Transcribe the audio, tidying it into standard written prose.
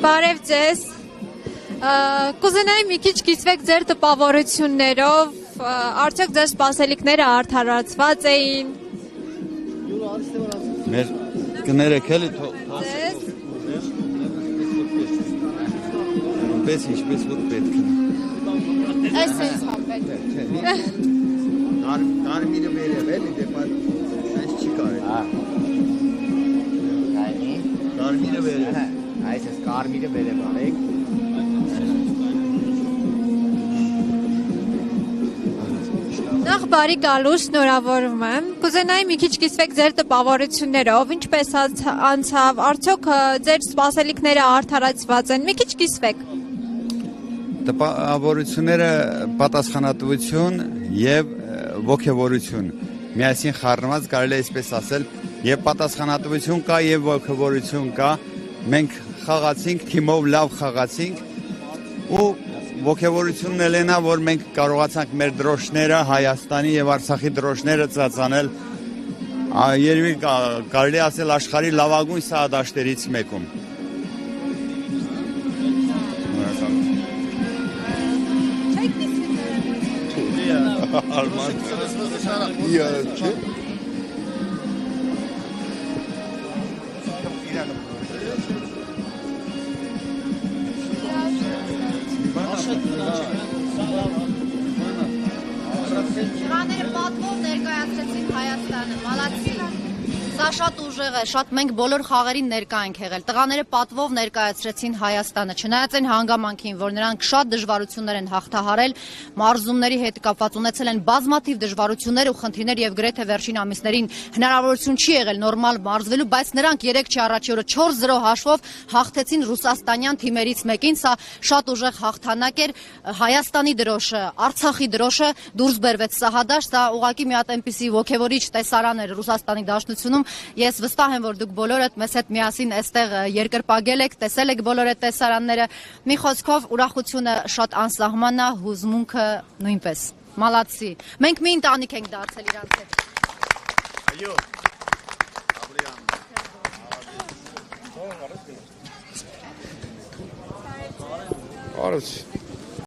Բարև ձեզ, կուզենայի մի քիչ կիսվեք ձեր տպավորություններով, արդյոք ձեր սպասելիքները արդարացված էին։ Մեր կներեք էլի Ձեզ։ պես ինչպես որ պետք է։ Այս էս հապետ։ Կարմիրը վերև էլի դեպա այս չի կարել։ Կարմիրը վերև։ Այս էս կարմիրը վերև արեք։ Նախ բարի գալու շնորհավորում եմ։ Կուզենայի մի քիչ կիսվեք ձեր տպավորություններով, ինչպես անցավ, արդյոք ձեր սպասելիքները արդարացված են։ Մի քիչ կիսվեք։ Տպավորությունները պատասխանատվություն եւ ոգևորություն միասին խառնված կարելի է այսպես ասել, եւ պատասխանատվություն կա եւ ոգևորություն կա։ Մենք խաղացինք, թիմով լավ խաղացինք ու ոգևորությունն էլ է նա, որ մենք կարողացանք մեր դրոշները, Հայաստանի եւ Արցախի դրոշները ծածանել, երևի կարելի ասել աշխարհի լավագույն սահադաշտերից մեկում։ Տղաները պատվով ներկայացրեցին Հայաստանը, մալացի։ Սա շատ ուժեղ է, շատ մենք բոլոր խաղերին ներկա ենք եղել։ Տղաները պատվով ներկայացրեցին Հայաստանը, չնայած այն հանգամանքին, որ նրանք շատ դժվարություններ են հաղթահարել, մարզումների հետ կապված ունեցել են բազմաթիվ դժվարություններ ու խնդիրներ եւ գրեթե վերջին ամիսներին հնարավորություն չի եղել նորմալ մարզվելու, բայց նրանք 3 առաջի օրը 4-0 հաշվով հաղթեցին ռուսաստանյան թիմերից մեկին, սա շատ ուժեղ հաղթանակ էր, Հայաստանի դրոշը, Արցախի դրոշը դուրս բերվեց սահադաշտ, սա ուղղակի մի հատ այնպիսի ոգևորիչ տեսարան էր Ռուսաստանի Դաշնությունում։ Ես վստահ եմ, որ դուք բոլորդ մեզ հետ միասին այստեղ երկրպագել եք, տեսել եք բոլոր այդ տեսարանները։ Մի խոսքով ուրախությունը շատ անսահման է, հուզմունքը նույնպես։ Մալացի։ Մենք մի ընտանիք ենք դարձել իրանց հետ։ Այո։ Արոց